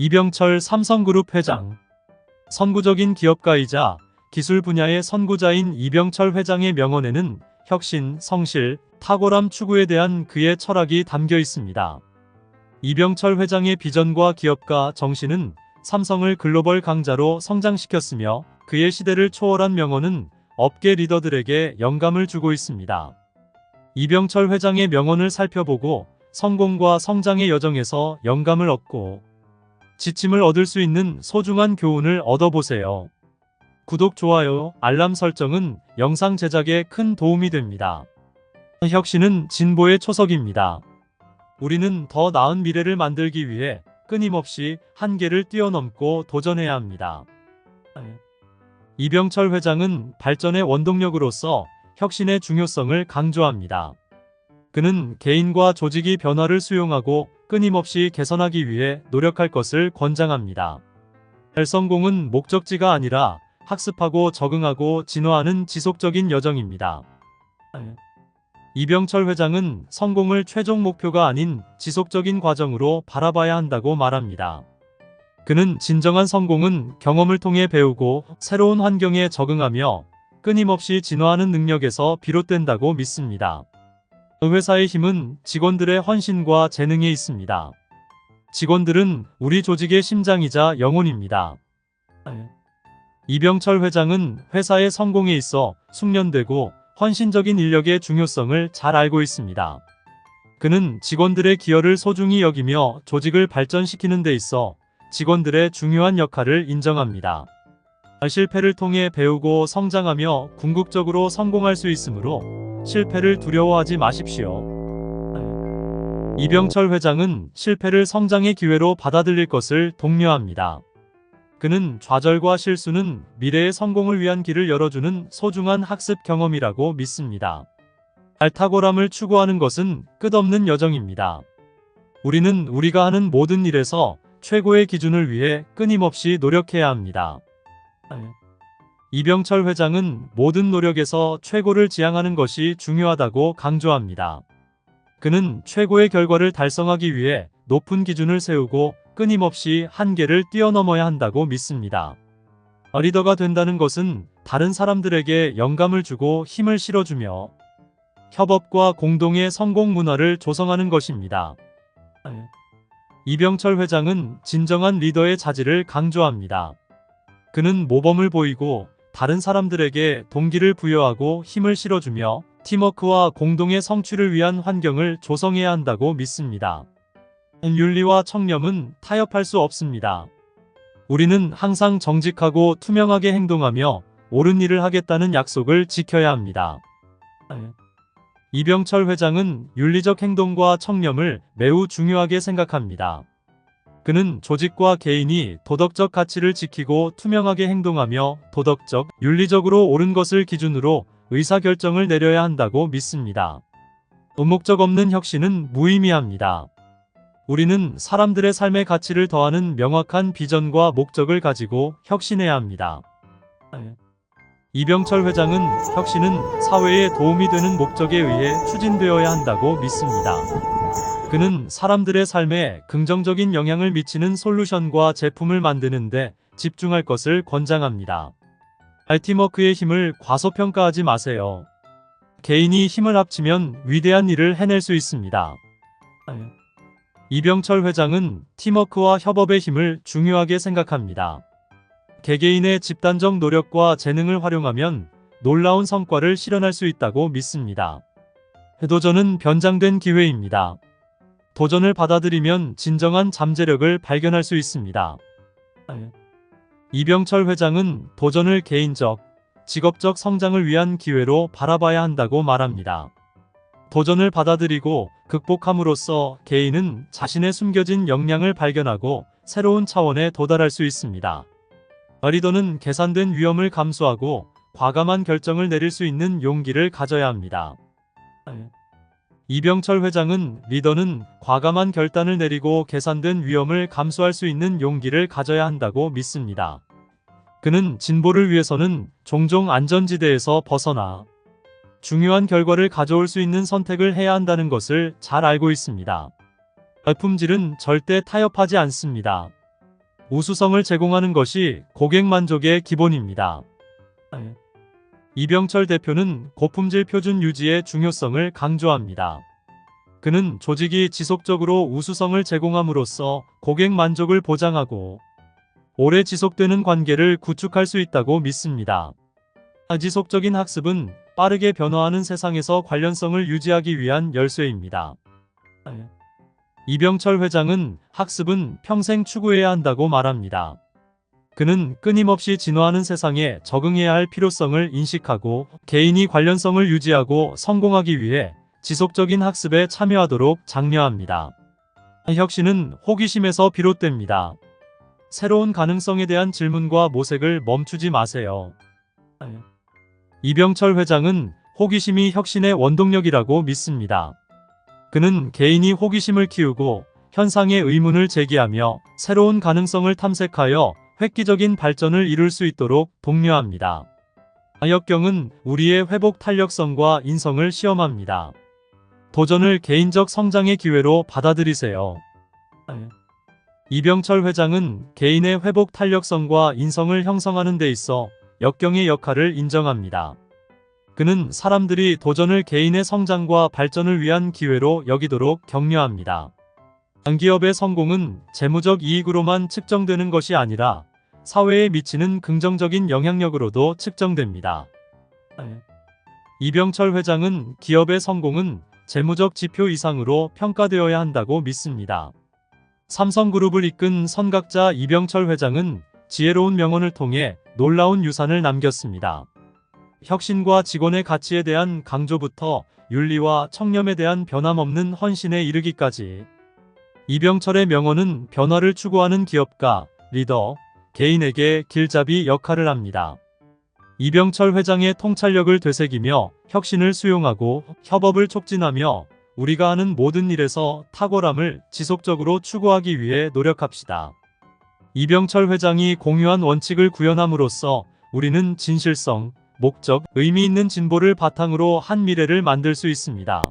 이병철 삼성그룹 회장. 선구적인 기업가이자 기술 분야의 선구자인 이병철 회장의 명언에는 혁신, 성실, 탁월함 추구에 대한 그의 철학이 담겨 있습니다. 이병철 회장의 비전과 기업가 정신은 삼성을 글로벌 강자로 성장시켰으며 그의 시대를 초월한 명언은 업계 리더들에게 영감을 주고 있습니다. 이병철 회장의 명언을 살펴보고 성공과 성장의 여정에서 영감을 얻고 지침을 얻을 수 있는 소중한 교훈을 얻어보세요. 구독, 좋아요, 알람 설정은 영상 제작에 큰 도움이 됩니다. 혁신은 진보의 초석입니다. 우리는 더 나은 미래를 만들기 위해 끊임없이 한계를 뛰어넘고 도전해야 합니다. 이병철 회장은 발전의 원동력으로서 혁신의 중요성을 강조합니다. 그는 개인과 조직이 변화를 수용하고 끊임없이 개선하기 위해 노력할 것을 권장합니다. 성공은 목적지가 아니라 학습하고 적응하고 진화하는 지속적인 여정입니다. 이병철 회장은 성공을 최종 목표가 아닌 지속적인 과정으로 바라봐야 한다고 말합니다. 그는 진정한 성공은 경험을 통해 배우고 새로운 환경에 적응하며 끊임없이 진화하는 능력에서 비롯된다고 믿습니다. 회사의 힘은 직원들의 헌신과 재능에 있습니다. 직원들은 우리 조직의 심장이자 영혼입니다. 이병철 회장은 회사의 성공에 있어 숙련되고 헌신적인 인력의 중요성을 잘 알고 있습니다. 그는 직원들의 기여를 소중히 여기며 조직을 발전시키는 데 있어 직원들의 중요한 역할을 인정합니다. 실패를 통해 배우고 성장하며 궁극적으로 성공할 수 있으므로 실패를 두려워하지 마십시오. 이병철 회장은 실패를 성장의 기회로 받아들일 것을 독려합니다. 그는 좌절과 실수는 미래의 성공을 위한 길을 열어주는 소중한 학습 경험이라고 믿습니다. 탁월함을 추구하는 것은 끝없는 여정입니다. 우리는 우리가 하는 모든 일에서 최고의 기준을 위해 끊임없이 노력해야 합니다. 이병철 회장은 모든 노력에서 최고를 지향하는 것이 중요하다고 강조합니다. 그는 최고의 결과를 달성하기 위해 높은 기준을 세우고 끊임없이 한계를 뛰어넘어야 한다고 믿습니다. 리더가 된다는 것은 다른 사람들에게 영감을 주고 힘을 실어주며 협업과 공동의 성공 문화를 조성하는 것입니다. 이병철 회장은 진정한 리더의 자질을 강조합니다. 그는 모범을 보이고 다른 사람들에게 동기를 부여하고 힘을 실어주며 팀워크와 공동의 성취를 위한 환경을 조성해야 한다고 믿습니다. 윤리와 청렴은 타협할 수 없습니다. 우리는 항상 정직하고 투명하게 행동하며 옳은 일을 하겠다는 약속을 지켜야 합니다. 이병철 회장은 윤리적 행동과 청렴을 매우 중요하게 생각합니다. 그는 조직과 개인이 도덕적 가치를 지키고 투명하게 행동하며 도덕적, 윤리적으로 옳은 것을 기준으로 의사결정을 내려야 한다고 믿습니다. 목적 없는 혁신은 무의미합니다. 우리는 사람들의 삶의 가치를 더하는 명확한 비전과 목적을 가지고 혁신해야 합니다. 이병철 회장은 혁신은 사회에 도움이 되는 목적에 의해 추진되어야 한다고 믿습니다. 그는 사람들의 삶에 긍정적인 영향을 미치는 솔루션과 제품을 만드는 데 집중할 것을 권장합니다. 팀워크의 힘을 과소평가하지 마세요. 개인이 힘을 합치면 위대한 일을 해낼 수 있습니다. 이병철 회장은 팀워크와 협업의 힘을 중요하게 생각합니다. 개개인의 집단적 노력과 재능을 활용하면 놀라운 성과를 실현할 수 있다고 믿습니다. 도전은 변장된 기회입니다. 도전을 받아들이면 진정한 잠재력을 발견할 수 있습니다. 이병철 회장은 도전을 개인적, 직업적 성장을 위한 기회로 바라봐야 한다고 말합니다. 도전을 받아들이고 극복함으로써 개인은 자신의 숨겨진 역량을 발견하고 새로운 차원에 도달할 수 있습니다. 리더는 계산된 위험을 감수하고 과감한 결정을 내릴 수 있는 용기를 가져야 합니다. 이병철 회장은 리더는 과감한 결단을 내리고 계산된 위험을 감수할 수 있는 용기를 가져야 한다고 믿습니다. 그는 진보를 위해서는 종종 안전지대에서 벗어나 중요한 결과를 가져올 수 있는 선택을 해야 한다는 것을 잘 알고 있습니다. 품질은 절대 타협하지 않습니다. 우수성을 제공하는 것이 고객 만족의 기본입니다. 이병철 대표는 고품질 표준 유지의 중요성을 강조합니다. 그는 조직이 지속적으로 우수성을 제공함으로써 고객 만족을 보장하고 오래 지속되는 관계를 구축할 수 있다고 믿습니다. 지속적인 학습은 빠르게 변화하는 세상에서 관련성을 유지하기 위한 열쇠입니다. 이병철 회장은 학습은 평생 추구해야 한다고 말합니다. 그는 끊임없이 진화하는 세상에 적응해야 할 필요성을 인식하고 개인이 관련성을 유지하고 성공하기 위해 지속적인 학습에 참여하도록 장려합니다. 혁신은 호기심에서 비롯됩니다. 새로운 가능성에 대한 질문과 모색을 멈추지 마세요. 이병철 회장은 호기심이 혁신의 원동력이라고 믿습니다. 그는 개인이 호기심을 키우고 현상의 의문을 제기하며 새로운 가능성을 탐색하여 획기적인 발전을 이룰 수 있도록 독려합니다. 역경은 우리의 회복 탄력성과 인성을 시험합니다. 도전을 개인적 성장의 기회로 받아들이세요. 이병철 회장은 개인의 회복 탄력성과 인성을 형성하는 데 있어 역경의 역할을 인정합니다. 그는 사람들이 도전을 개인의 성장과 발전을 위한 기회로 여기도록 격려합니다. 기업의 성공은 재무적 이익으로만 측정되는 것이 아니라 사회에 미치는 긍정적인 영향력으로도 측정됩니다. 이병철 회장은 기업의 성공은 재무적 지표 이상으로 평가되어야 한다고 믿습니다. 삼성그룹을 이끈 선각자 이병철 회장은 지혜로운 명언을 통해 놀라운 유산을 남겼습니다. 혁신과 직원의 가치에 대한 강조부터 윤리와 청렴에 대한 변함없는 헌신에 이르기까지 이병철의 명언은 변화를 추구하는 기업가, 리더, 개인에게 길잡이 역할을 합니다. 이병철 회장의 통찰력을 되새기며 혁신을 수용하고 협업을 촉진하며 우리가 하는 모든 일에서 탁월함을 지속적으로 추구하기 위해 노력합시다. 이병철 회장이 공유한 원칙을 구현함으로써 우리는 진실성, 목적, 의미 있는 진보를 바탕으로 한 미래를 만들 수 있습니다.